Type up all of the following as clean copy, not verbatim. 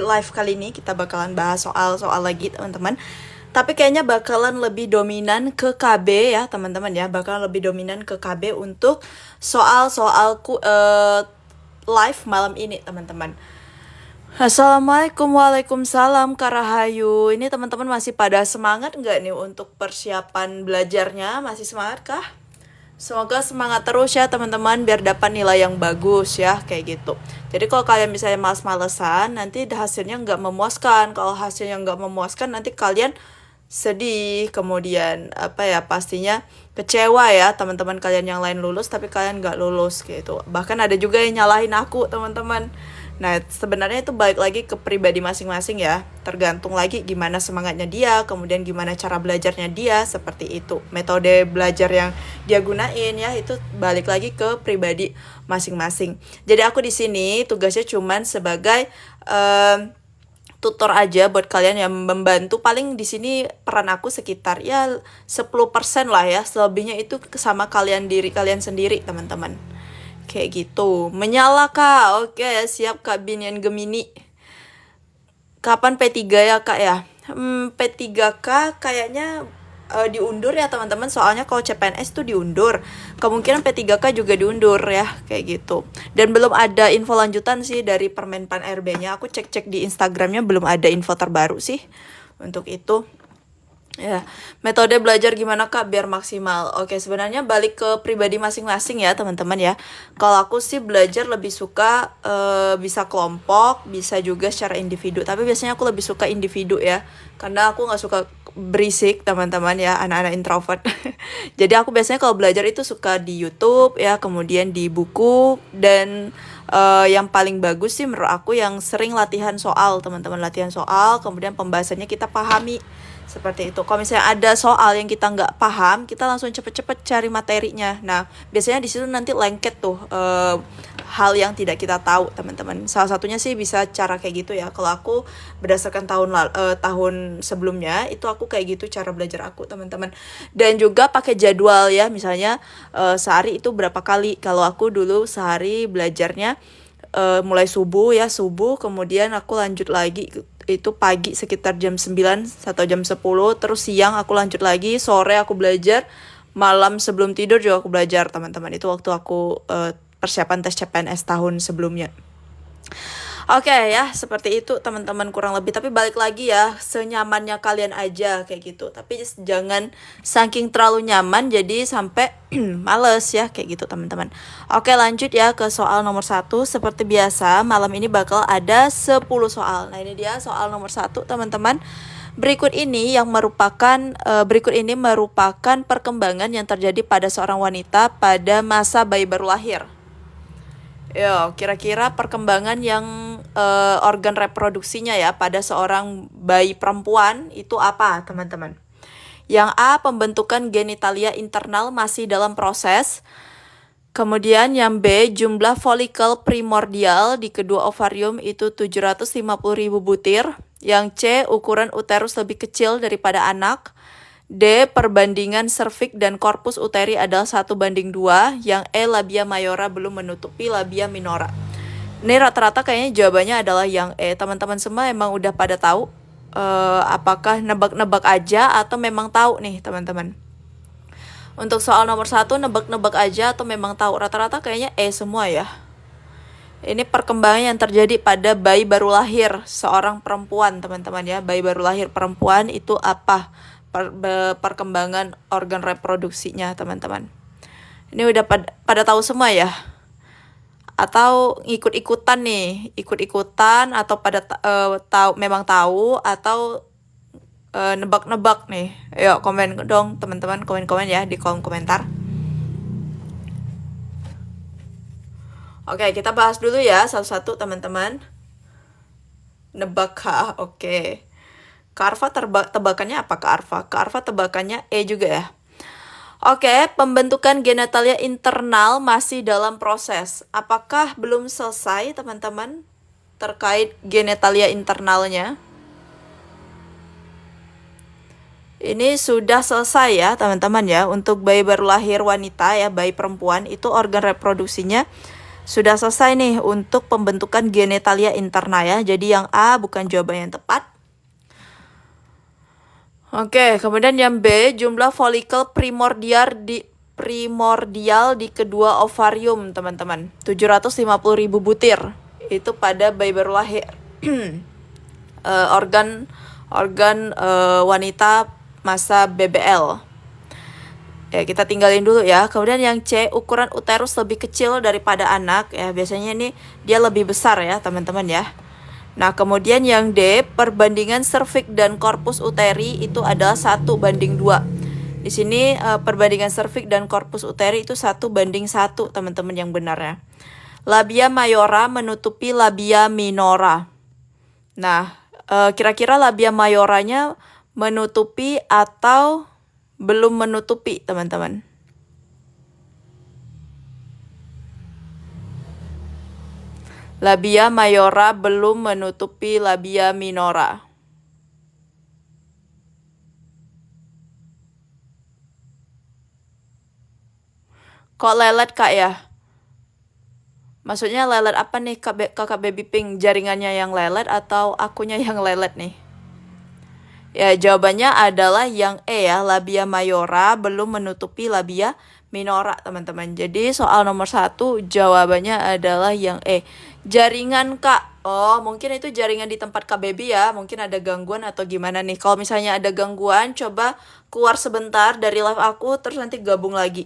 live kali ini kita bakalan bahas soal-soal lagi teman-teman. Tapi kayaknya bakalan lebih dominan ke KB ya teman-teman ya. Bakalan lebih dominan ke KB untuk soal-soalku live malam ini teman-teman. Assalamualaikum, waalaikumsalam Kak Rahayu. Ini teman-teman masih pada semangat nggak nih untuk persiapan belajarnya? Masih semangat kah? Semoga semangat terus ya teman-teman biar dapat nilai yang bagus ya kayak gitu. Jadi kalau kalian misalnya males-malesan nanti hasilnya nggak memuaskan. Kalau hasilnya nggak memuaskan nanti kalian sedih, kemudian pastinya kecewa ya teman-teman kalian yang lain lulus tapi kalian nggak lulus gitu. Bahkan ada juga yang nyalahin aku teman-teman. Nah, sebenarnya itu balik lagi ke pribadi masing-masing ya. Tergantung lagi gimana semangatnya dia, kemudian gimana cara belajarnya dia, seperti itu. Metode belajar yang dia gunain ya, itu balik lagi ke pribadi masing-masing. Jadi aku di sini tugasnya cuman sebagai tutor aja buat kalian yang membantu. Paling di sini peran aku sekitar ya 10% lah ya. Selebihnya itu sama diri kalian sendiri, teman-teman. Kayak gitu. Menyala kak. Oke, siap Kak Binian Gemini. Kapan P3 ya kak ya? P3K kayaknya diundur ya teman-teman. Soalnya kalau CPNS tuh diundur. Kemungkinan P3K juga diundur ya. Kayak gitu. Dan belum ada info lanjutan sih dari Permenpan RB-nya. Aku cek-cek di Instagramnya belum ada info terbaru sih. Untuk itu. Ya, metode belajar gimana kak biar maksimal? Oke, sebenarnya balik ke pribadi masing-masing ya teman-teman ya. Kalau aku sih belajar lebih suka bisa kelompok, bisa juga secara individu. Tapi biasanya aku lebih suka individu ya, karena aku nggak suka berisik teman-teman ya, anak-anak introvert. Jadi aku biasanya kalau belajar itu suka di YouTube ya, kemudian di buku dan yang paling bagus sih menurut aku yang sering latihan soal teman-teman, latihan soal, kemudian pembahasannya kita pahami. Seperti itu. Kalau misalnya ada soal yang kita nggak paham, kita langsung cepet-cepet cari materinya. Nah, biasanya di situ nanti lengket tuh hal yang tidak kita tahu, teman-teman. Salah satunya sih bisa cara kayak gitu ya. Kalau aku berdasarkan tahun sebelumnya, itu aku kayak gitu cara belajar aku, teman-teman. Dan juga pakai jadwal ya. Misalnya sehari itu berapa kali. Kalau aku dulu sehari belajarnya mulai subuh, kemudian aku lanjut lagi itu pagi sekitar jam 9 atau jam 10, terus siang aku lanjut lagi, sore aku belajar, malam sebelum tidur juga aku belajar teman-teman. Itu waktu aku persiapan tes CPNS tahun sebelumnya. Oke ya, seperti itu teman-teman kurang lebih. Tapi balik lagi ya, senyamannya kalian aja kayak gitu. Tapi jangan saking terlalu nyaman jadi sampai males ya kayak gitu teman-teman. Oke, lanjut ya ke soal nomor 1. Seperti biasa, malam ini bakal ada 10 soal. Nah, ini dia soal nomor 1 teman-teman. Berikut ini merupakan perkembangan yang terjadi pada seorang wanita pada masa bayi baru lahir. Yo, kira-kira perkembangan yang organ reproduksinya ya pada seorang bayi perempuan itu apa, teman-teman? Yang A, pembentukan genitalia internal masih dalam proses. Kemudian yang B, jumlah folikel primordial di kedua ovarium itu 750.000 butir. Yang C, ukuran uterus lebih kecil daripada anak. D, perbandingan serviks dan korpus uteri adalah 1:2. Yang E, labia mayora belum menutupi labia minora. Ini rata-rata kayaknya jawabannya adalah yang E. Teman-teman semua emang udah pada tahu apakah nebak-nebak aja atau memang tahu nih teman-teman. Untuk soal nomor 1 nebak-nebak aja atau memang tahu? Rata-rata kayaknya E semua ya. Ini perkembangan yang terjadi pada bayi baru lahir seorang perempuan teman-teman ya. Bayi baru lahir perempuan itu apa? Perkembangan organ reproduksinya teman-teman. Ini udah pada tahu semua ya? Atau ikut-ikutan nih, atau pada memang tahu atau nebak-nebak nih. Ayo komen dong teman-teman, komen-komen ya di kolom komentar. Oke, kita bahas dulu ya satu-satu teman-teman. Nebak kah? Oke. Kak Arfa tebakannya apa Kak Arfa? Kak Arfa tebakannya E juga ya. Oke, pembentukan genitalia internal masih dalam proses. Apakah belum selesai teman-teman terkait genitalia internalnya? Ini sudah selesai ya teman-teman ya. Untuk bayi baru lahir wanita ya, bayi perempuan itu organ reproduksinya Sudah selesai nih untuk pembentukan genitalia interna ya. Jadi yang A bukan jawaban yang tepat. Oke, kemudian yang B, jumlah folikel primordial di kedua ovarium, teman-teman. 750.000 butir. Itu pada bayi baru lahir. Organ wanita masa BBL. Ya, kita tinggalin dulu ya. Kemudian yang C, ukuran uterus lebih kecil daripada anak. Ya, biasanya ini dia lebih besar ya, teman-teman ya. Nah, kemudian yang D, perbandingan serviks dan korpus uteri itu adalah 1:2. Di sini perbandingan serviks dan korpus uteri itu 1:1, teman-teman yang benarnya. Labia mayora menutupi labia minora. Nah, kira-kira labia mayoranya menutupi atau belum menutupi, teman-teman? Labia mayora belum menutupi labia minora. Kok lelet, Kak, ya? Maksudnya lelet apa nih, Kakak Baby Pink? Jaringannya yang lelet atau akunya yang lelet nih? Ya, jawabannya adalah yang E ya, labia mayora belum menutupi labia minora, teman-teman. Jadi soal nomor 1 jawabannya adalah yang E. Jaringan, Kak. Oh, mungkin itu jaringan di tempat Kak Baby ya. Mungkin ada gangguan atau gimana nih. Kalau misalnya ada gangguan, coba keluar sebentar dari live aku, terus nanti gabung lagi.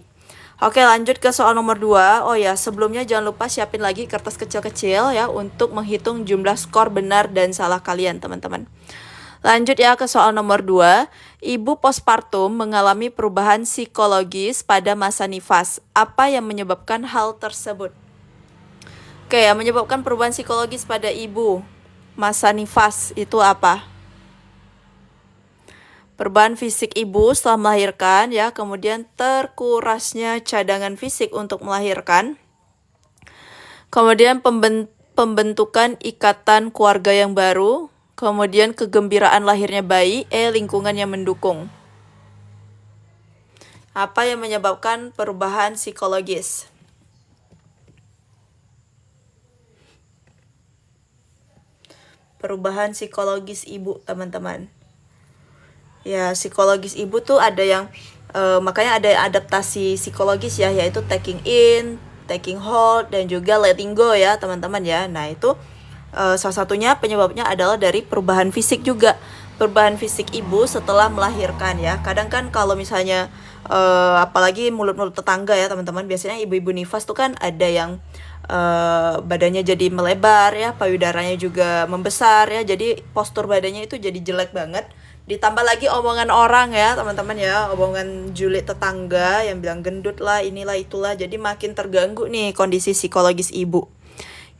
Oke, lanjut ke soal nomor 2. Oh ya, sebelumnya jangan lupa siapin lagi kertas kecil-kecil ya untuk menghitung jumlah skor benar dan salah kalian, teman-teman. Lanjut ya ke soal nomor 2. Ibu postpartum mengalami perubahan psikologis pada masa nifas. Apa yang menyebabkan hal tersebut? Oke, yang menyebabkan perubahan psikologis pada ibu masa nifas itu apa? Perubahan fisik ibu setelah melahirkan ya, kemudian terkurasnya cadangan fisik untuk melahirkan. Kemudian pembentukan ikatan keluarga yang baru. Kemudian kegembiraan lahirnya bayi, lingkungan yang mendukung. Apa yang menyebabkan perubahan psikologis? Perubahan psikologis ibu, teman-teman. Ya, psikologis ibu tuh ada yang, makanya ada adaptasi psikologis ya, yaitu taking in, taking hold, dan juga letting go ya, teman-teman ya. Nah, itu salah satunya penyebabnya adalah dari perubahan fisik juga. Perubahan fisik ibu setelah melahirkan ya. Kadang kan kalau misalnya apalagi mulut-mulut tetangga ya, teman-teman, biasanya ibu-ibu nifas tuh kan ada yang badannya jadi melebar ya, payudaranya juga membesar ya. Jadi postur badannya itu jadi jelek banget. Ditambah lagi omongan orang ya, teman-teman ya, omongan julid tetangga yang bilang gendut lah, inilah itulah. Jadi makin terganggu nih kondisi psikologis ibu.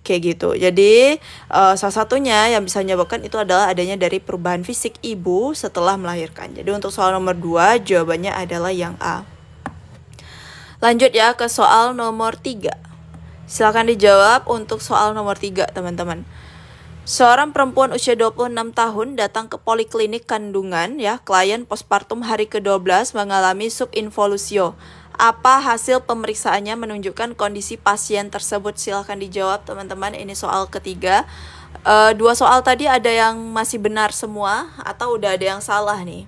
Kayak gitu. Jadi salah satunya yang bisa menyebabkan itu adalah adanya dari perubahan fisik ibu setelah melahirkan. Jadi untuk soal nomor 2 jawabannya adalah yang A. Lanjut ya ke soal nomor 3. Silakan dijawab untuk soal nomor 3, teman-teman. Seorang perempuan usia 26 tahun datang ke poliklinik kandungan ya, klien postpartum hari ke-12 mengalami subinvolusio. Apa hasil pemeriksaannya menunjukkan kondisi pasien tersebut? Silahkan dijawab, teman-teman. Ini soal ketiga. 2 soal tadi ada yang masih benar semua atau udah ada yang salah nih?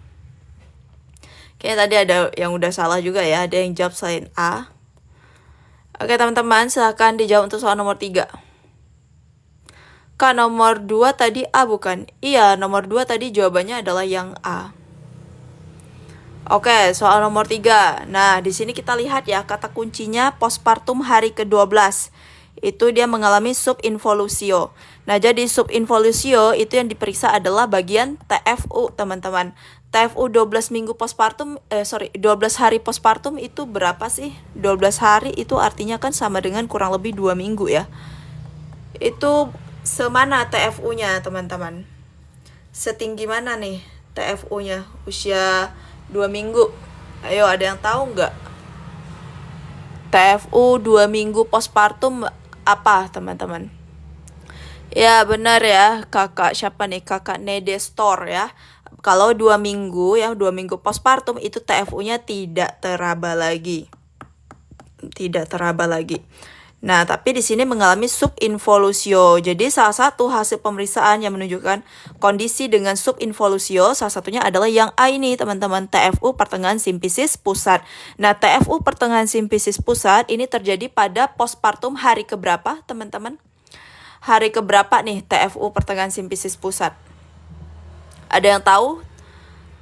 Kayaknya tadi ada yang udah salah juga ya. Ada yang jawab selain A. Oke, teman-teman, silahkan dijawab untuk soal nomor 3. Kak, nomor 2 tadi A bukan? Iya, nomor 2 tadi jawabannya adalah yang A. Oke, soal nomor 3. Nah, di sini kita lihat ya, kata kuncinya postpartum hari ke-12. Itu dia mengalami subinvolusio. Nah, jadi subinvolusio itu yang diperiksa adalah bagian TFU, teman-teman. TFU 12 minggu postpartum, 12 hari postpartum itu berapa sih? 12 hari itu artinya kan sama dengan kurang lebih 2 minggu ya. Itu semana TFU-nya, teman-teman? Setinggi mana nih TFU-nya? Usia 2 minggu. Ayo, ada yang tahu nggak? TFU 2 minggu postpartum apa, teman-teman? Ya, benar ya, kakak siapa nih? Kakak Nedestor ya. Kalau 2 minggu ya, 2 minggu postpartum itu TFU-nya tidak teraba lagi. Tidak teraba lagi. Nah, tapi di sini mengalami subinvolusio. Jadi salah satu hasil pemeriksaan yang menunjukkan kondisi dengan subinvolusio, salah satunya adalah yang A ini, teman-teman, TFU pertengahan simfisis pusat. Nah, TFU pertengahan simfisis pusat ini terjadi pada postpartum hari keberapa, teman-teman? Hari keberapa nih TFU pertengahan simfisis pusat? Ada yang tahu?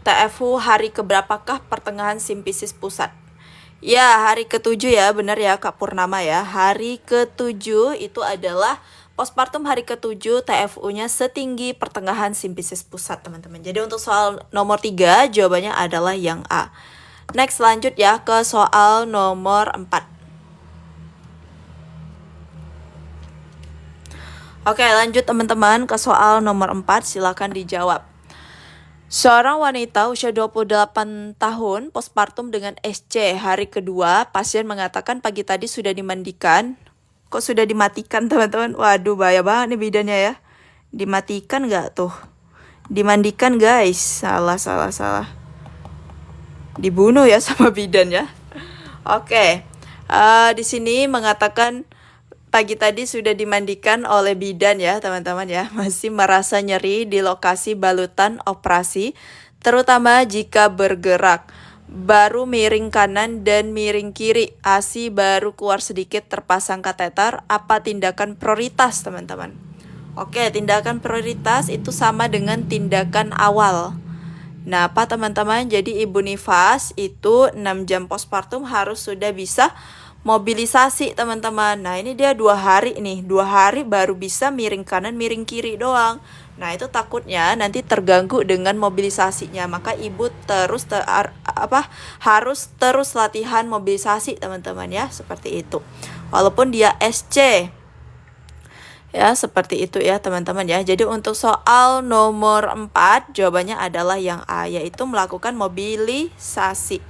TFU hari keberapakah pertengahan simfisis pusat? Ya, hari ke-7 ya, benar ya Kak Purnama ya. Hari ke-7 itu adalah postpartum hari ke-7, TFU-nya setinggi pertengahan simfisis pusat, teman-teman. Jadi untuk soal nomor 3, jawabannya adalah yang A. Next, lanjut ya ke soal nomor 4. Oke, lanjut teman-teman ke soal nomor 4, silakan dijawab. Seorang wanita usia 28 tahun postpartum dengan SC hari kedua, pasien mengatakan pagi tadi sudah dimandikan. Kok sudah dimatikan, teman-teman? Waduh, bahaya banget nih bidannya ya. Dimatikan nggak tuh? Dimandikan, guys. Salah. Dibunuh ya sama bidan ya. Oke. Di sini mengatakan pagi tadi sudah dimandikan oleh bidan ya teman-teman ya. Masih merasa nyeri di lokasi balutan operasi, terutama jika bergerak. Baru miring kanan dan miring kiri. ASI baru keluar sedikit, terpasang kateter. Apa tindakan prioritas, teman-teman? Oke, tindakan prioritas itu sama dengan tindakan awal. Nah, apa teman-teman? Jadi ibu nifas itu 6 jam postpartum harus sudah bisa mobilisasi, teman-teman. Nah, ini dia 2 hari nih. 2 hari baru bisa miring kanan, miring kiri doang. Nah, itu takutnya nanti terganggu dengan mobilisasinya. Maka ibu harus terus latihan mobilisasi, teman-teman ya, seperti itu. Walaupun dia SC. Ya, seperti itu ya, teman-teman ya. Jadi untuk soal nomor 4, jawabannya adalah yang A, yaitu melakukan mobilisasi.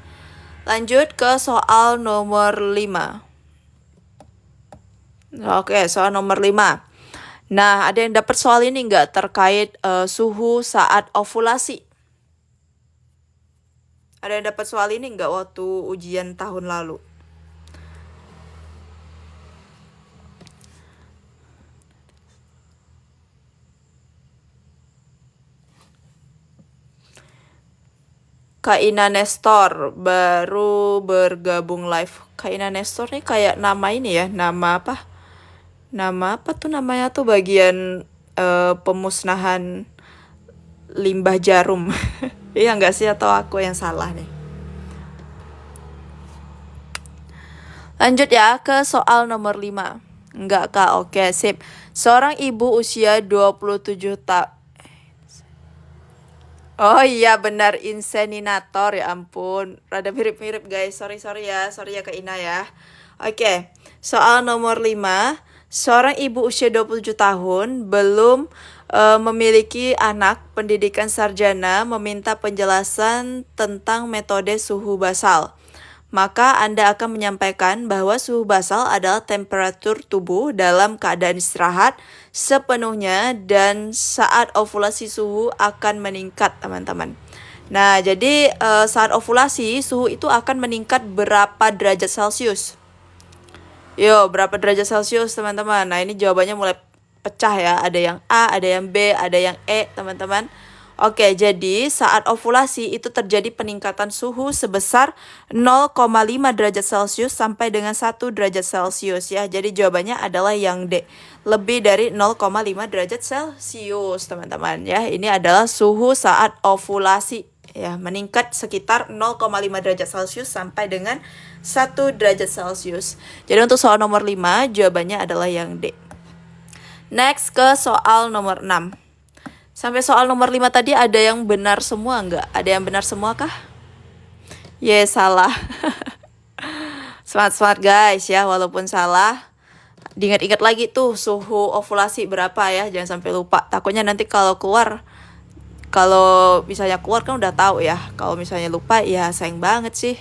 Lanjut ke soal nomor 5. Oke, soal nomor 5. Nah, ada yang dapat soal ini nggak terkait suhu saat ovulasi? Ada yang dapat soal ini nggak waktu ujian tahun lalu? Kak Ina Nestor baru bergabung live. Kak Ina Nestor nih kayak nama ini ya, nama apa? Nama apa tuh namanya tuh bagian pemusnahan limbah jarum. Iya nggak sih, atau aku yang salah nih? Lanjut ya ke soal nomor 5. Enggak Kak, oke sip. Seorang ibu usia 27 tahun. Oh iya benar, inseminator, ya ampun. Rada mirip-mirip guys, sorry ya Kak Ina ya. Oke, soal nomor 5. Seorang ibu usia 27 tahun belum memiliki anak, pendidikan sarjana meminta penjelasan tentang metode suhu basal. Maka Anda akan menyampaikan bahwa suhu basal adalah temperatur tubuh dalam keadaan istirahat sepenuhnya dan saat ovulasi suhu akan meningkat, teman-teman. Nah, jadi saat ovulasi suhu itu akan meningkat berapa derajat Celcius? Yo, berapa derajat Celcius, teman-teman? Nah, ini jawabannya mulai pecah ya. Ada yang A, ada yang B, ada yang E, teman-teman. Oke, jadi saat ovulasi itu terjadi peningkatan suhu sebesar 0,5 derajat Celcius sampai dengan 1 derajat Celcius ya. Jadi jawabannya adalah yang D. Lebih dari 0,5 derajat Celcius, teman-teman ya. Ini adalah suhu saat ovulasi ya, meningkat sekitar 0,5 derajat Celcius sampai dengan 1 derajat Celcius. Jadi untuk soal nomor 5, jawabannya adalah yang D. Next ke soal nomor 6. Sampai soal nomor 5 tadi ada yang benar semua nggak? Ada yang benar semua kah? Salah. Semangat guys ya, walaupun salah. Diingat-ingat lagi tuh suhu ovulasi berapa ya, jangan sampai lupa. Takutnya nanti kalau misalnya keluar kan udah tahu ya. Kalau misalnya lupa ya sayang banget sih.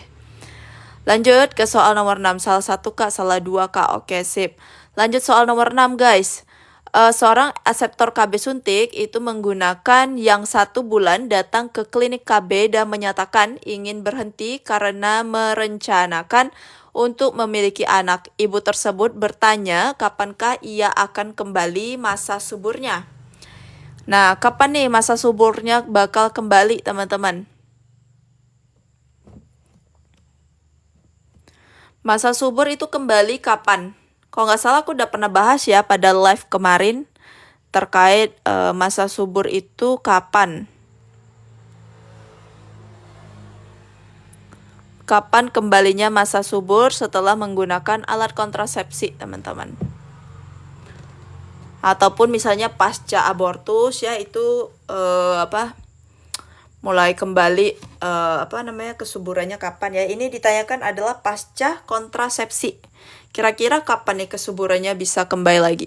Lanjut ke soal nomor 6. Salah 1 Kak, salah 2 Kak. Oke, sip. Lanjut soal nomor 6 guys. seorang aseptor KB suntik itu menggunakan yang 1 bulan datang ke klinik KB dan menyatakan ingin berhenti karena merencanakan untuk memiliki anak. Ibu tersebut bertanya kapankah ia akan kembali masa suburnya. Nah, kapan nih masa suburnya bakal kembali, teman-teman? Masa subur itu kembali kapan? Kalau nggak salah aku udah pernah bahas ya pada live kemarin terkait masa subur itu kapan. Kapan kembalinya masa subur setelah menggunakan alat kontrasepsi, teman-teman. Ataupun misalnya pasca abortus ya, itu mulai kembali kesuburannya kapan ya. Ini ditanyakan adalah pasca kontrasepsi. Kira-kira kapan nih kesuburannya bisa kembali lagi?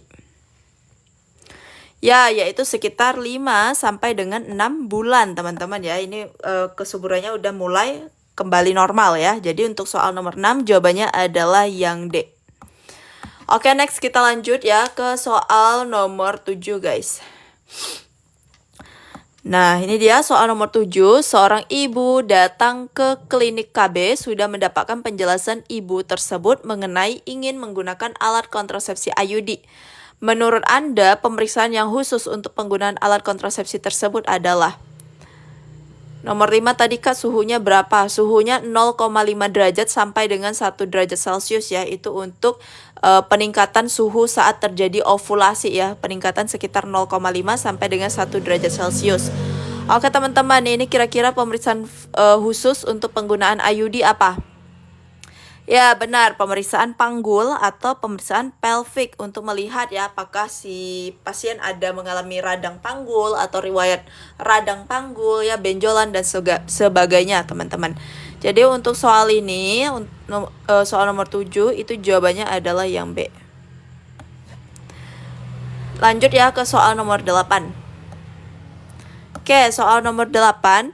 Ya, yaitu sekitar 5 sampai dengan 6 bulan, teman-teman ya. Ini kesuburannya udah mulai kembali normal ya. Jadi untuk soal nomor 6 jawabannya adalah yang D. Oke, next kita lanjut ya ke soal nomor 7, guys. Nah, ini dia soal nomor 7. Seorang ibu datang ke klinik KB sudah mendapatkan penjelasan ibu tersebut mengenai ingin menggunakan alat kontrasepsi IUD. Menurut Anda, pemeriksaan yang khusus untuk penggunaan alat kontrasepsi tersebut adalah nomor 5 tadi Kak, suhunya berapa? Suhunya 0,5 derajat sampai dengan 1 derajat Celcius ya. Itu untuk peningkatan suhu saat terjadi ovulasi ya. Peningkatan sekitar 0,5 sampai dengan 1 derajat Celcius. Oke teman-teman, ini kira-kira pemeriksaan khusus untuk penggunaan IUD apa? Ya benar, pemeriksaan panggul atau pemeriksaan pelvic untuk melihat ya apakah si pasien ada mengalami radang panggul atau riwayat radang panggul ya, benjolan dan sebagainya teman-teman. Jadi untuk soal ini, soal nomor 7 itu jawabannya adalah yang B. Lanjut ya ke soal nomor 8. Oke, soal nomor 8.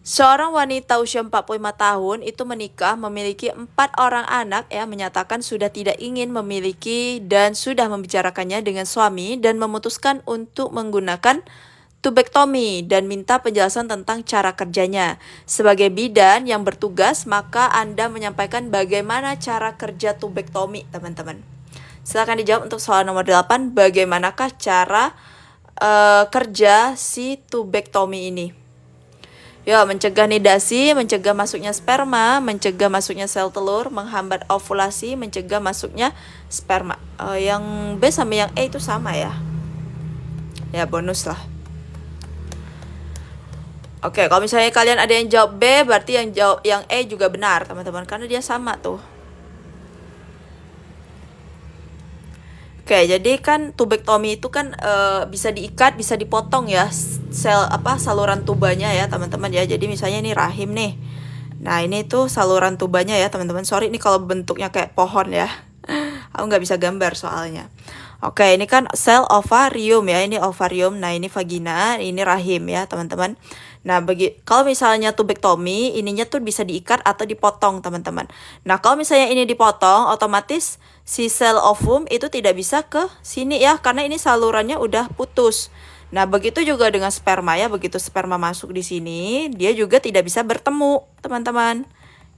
Seorang wanita usia 45 tahun itu menikah, memiliki 4 orang anak ya, menyatakan sudah tidak ingin memiliki dan sudah membicarakannya dengan suami dan memutuskan untuk menggunakan tubektomi dan minta penjelasan tentang cara kerjanya. Sebagai bidan yang bertugas, maka Anda menyampaikan bagaimana cara kerja tubektomi, teman-teman. Silakan dijawab untuk soal nomor 8, bagaimanakah cara kerja si tubektomi ini? Ya, mencegah nidasi, mencegah masuknya sperma, mencegah masuknya sel telur, menghambat ovulasi, mencegah masuknya sperma. Yang B sama yang E itu sama ya. Ya, bonus lah. Oke, kalau misalnya kalian ada yang jawab B, berarti yang E juga benar, teman-teman, karena dia sama tuh. Oke, jadi kan tubektomi itu kan bisa diikat, bisa dipotong ya saluran tubanya ya teman-teman ya. Jadi misalnya ini rahim nih. Nah ini tuh saluran tubanya ya teman-teman. Sorry ini kalau bentuknya kayak pohon ya. Aku nggak bisa gambar soalnya. Oke, ini kan sel ovarium ya. Ini ovarium. Nah ini vagina, ini rahim ya teman-teman. Nah, kalau misalnya tubektomi, ininya tuh bisa diikat atau dipotong, teman-teman. Nah, kalau misalnya ini dipotong, otomatis si sel ovum itu tidak bisa ke sini ya, karena ini salurannya udah putus. Nah, begitu juga dengan sperma ya, begitu sperma masuk di sini, dia juga tidak bisa bertemu, teman-teman.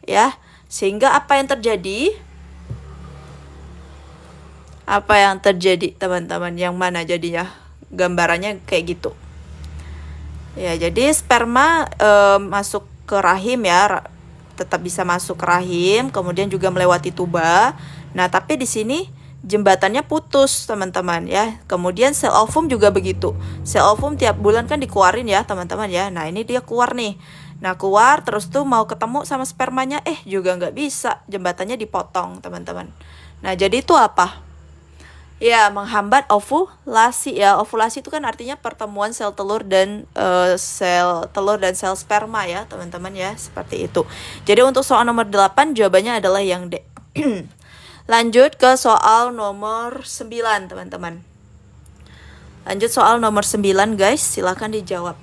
Ya, sehingga apa yang terjadi? Apa yang terjadi, teman-teman? Yang mana jadinya? Gambarannya kayak gitu. Ya, jadi sperma masuk ke rahim ya, tetap bisa masuk ke rahim, kemudian juga melewati tuba. Nah, tapi di sini jembatannya putus, teman-teman ya. Kemudian sel ovum juga begitu. Sel ovum tiap bulan kan dikeluarin ya, teman-teman ya. Nah, ini dia keluar nih. Nah, keluar terus tuh mau ketemu sama spermanya, juga nggak bisa. Jembatannya dipotong, teman-teman. Nah, jadi itu apa? Ya, menghambat ovulasi ya. Ovulasi itu kan artinya pertemuan sel telur dan sel sperma ya, teman-teman ya. Seperti itu. Jadi untuk soal nomor 8 jawabannya adalah yang D. Lanjut ke soal nomor 9, teman-teman. Lanjut soal nomor 9, guys. Silakan dijawab.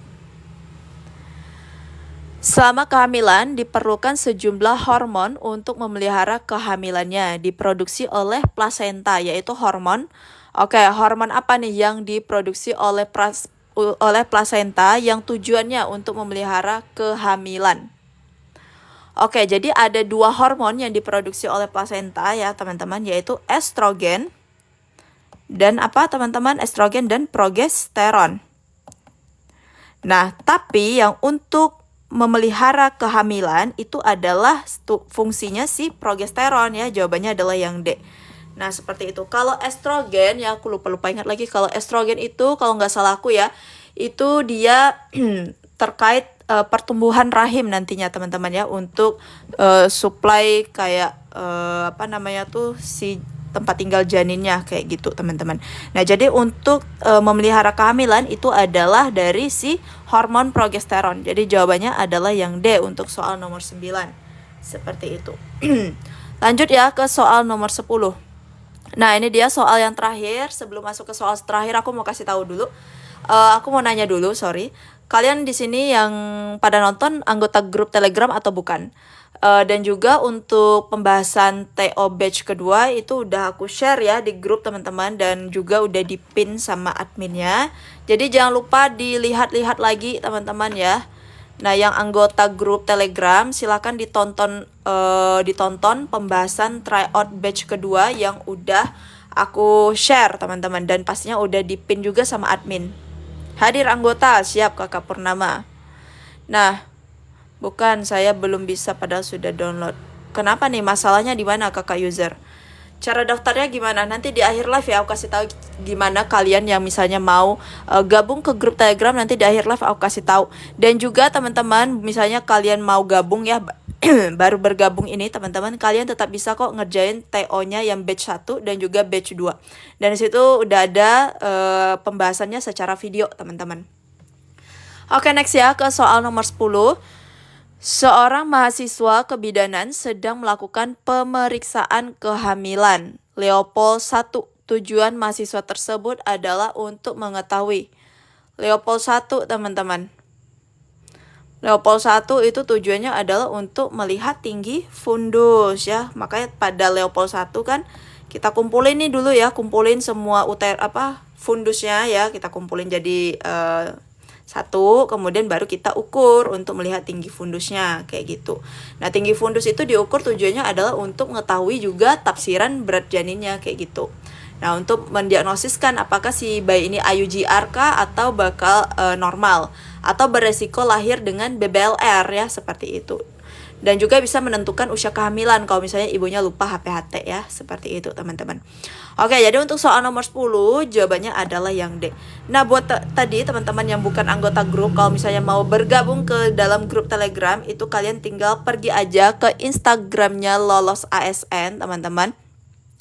Selama kehamilan diperlukan sejumlah hormon untuk memelihara kehamilannya, diproduksi oleh plasenta, yaitu hormon Oke, hormon apa nih yang diproduksi oleh plasenta yang tujuannya untuk memelihara kehamilan? Oke, jadi ada dua hormon yang diproduksi oleh plasenta ya teman-teman, yaitu estrogen dan apa teman-teman? Estrogen dan progesteron. Nah, tapi yang untuk memelihara kehamilan itu adalah fungsinya si progesteron ya. Jawabannya adalah yang D. Nah, seperti itu. Kalau estrogen ya, aku lupa ingat lagi. Kalau estrogen itu, kalau nggak salah aku ya, itu dia terkait pertumbuhan rahim nantinya teman-teman ya, untuk supply kayak apa namanya tuh, si tempat tinggal janinnya kayak gitu teman-teman. Nah, jadi untuk memelihara kehamilan itu adalah dari si hormon progesteron. Jadi jawabannya adalah yang D untuk soal nomor 9. Seperti itu. Lanjut ya ke soal nomor 10. Nah, ini dia soal yang terakhir. Sebelum masuk ke soal terakhir, aku mau kasih tahu dulu. Aku mau nanya dulu, sorry. Kalian di sini yang pada nonton anggota grup Telegram atau bukan? Dan juga untuk pembahasan TO batch kedua itu udah aku share ya di grup teman-teman, dan juga udah dipin sama adminnya. Jadi jangan lupa dilihat-lihat lagi teman-teman ya. Nah, yang anggota grup Telegram silakan ditonton pembahasan tryout batch kedua yang udah aku share teman-teman, dan pastinya udah dipin juga sama admin. Hadir anggota, siap Kakak Purnama. Nah, bukan, saya belum bisa padahal sudah download. Kenapa nih? Masalahnya di mana Kakak user? Cara daftarnya gimana? Nanti di akhir live ya aku kasih tahu gimana kalian yang misalnya mau gabung ke grup Telegram, nanti di akhir live aku kasih tahu. Dan juga teman-teman, misalnya kalian mau gabung ya baru bergabung ini teman-teman, kalian tetap bisa kok ngerjain TO-nya yang batch 1 dan juga batch 2. Dan disitu udah ada pembahasannya secara video teman-teman. Oke, next ya ke soal nomor 10. Seorang mahasiswa kebidanan sedang melakukan pemeriksaan kehamilan. Leopold 1. Tujuan mahasiswa tersebut adalah untuk mengetahui. Leopold 1 teman-teman. Leopold 1 itu tujuannya adalah untuk melihat tinggi fundus ya. Makanya pada Leopold 1 kan kita kumpulin nih dulu ya, kumpulin semua fundusnya ya, kita kumpulin jadi satu, kemudian baru kita ukur untuk melihat tinggi fundusnya kayak gitu. Nah, tinggi fundus itu diukur tujuannya adalah untuk mengetahui juga tafsiran berat janinnya kayak gitu. Nah, untuk mendiagnosiskan apakah si bayi ini IUGR kah atau bakal normal atau beresiko lahir dengan BBLR ya, seperti itu. Dan juga bisa menentukan usia kehamilan kalau misalnya ibunya lupa HPHT ya, seperti itu teman-teman. Oke, jadi untuk soal nomor 10 jawabannya adalah yang D. Nah, buat tadi teman-teman yang bukan anggota grup, kalau misalnya mau bergabung ke dalam grup Telegram, itu kalian tinggal pergi aja ke Instagramnya Lolos ASN teman-teman.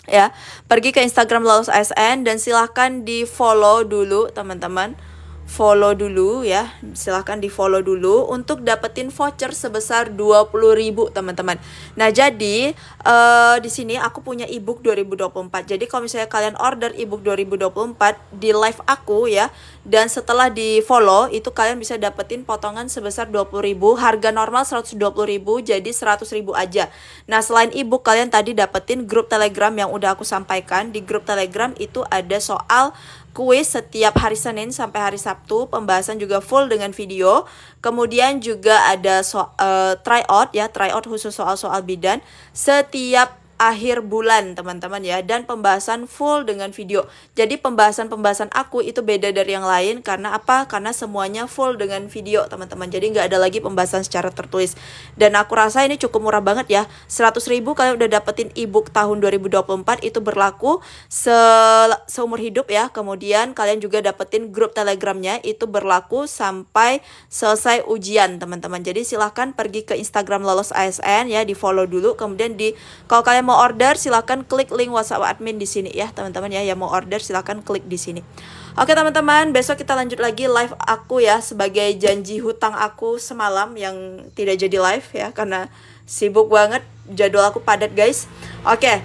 Ya, pergi ke Instagram Lolos ASN dan silahkan di follow dulu teman-teman. Follow dulu ya, silahkan di follow dulu untuk dapetin voucher sebesar 20.000 teman-teman. Nah, jadi di sini aku punya ebook 2024. Jadi kalau misalnya kalian order ebook 2024 di live aku ya, dan setelah di follow itu kalian bisa dapetin potongan sebesar 20.000. Harga normal 120.000, jadi 100.000 aja. Nah, selain ebook kalian tadi dapetin grup Telegram yang udah aku sampaikan. Di grup Telegram itu ada soal kuis setiap hari Senin sampai hari Sabtu, pembahasan juga full dengan video. Kemudian juga ada tryout ya, tryout khusus soal-soal bidan setiap akhir bulan teman-teman ya, dan pembahasan full dengan video. Jadi pembahasan aku itu beda dari yang lain karena apa? Karena semuanya full dengan video teman-teman. Jadi nggak ada lagi pembahasan secara tertulis. Dan aku rasa ini cukup murah banget ya. 100.000 kalian udah dapetin ebook tahun 2024, itu berlaku seumur hidup ya. Kemudian kalian juga dapetin grup Telegramnya, itu berlaku sampai selesai ujian teman-teman. Jadi silahkan pergi ke Instagram Lolos ASN ya, di follow dulu. Kemudian kalau kalian mau order silahkan klik link WhatsApp admin di sini ya teman-teman ya. Yang mau order silahkan klik di sini. Oke teman-teman, besok kita lanjut lagi live aku ya, sebagai janji hutang aku semalam yang tidak jadi live ya karena sibuk banget, jadwal aku padat guys. Oke,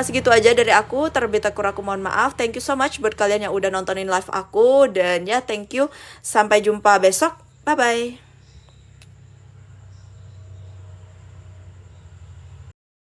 segitu aja dari aku. Terlebih kurang aku mohon maaf. Thank you so much buat kalian yang udah nontonin live aku, dan ya thank you. Sampai jumpa besok. Bye bye.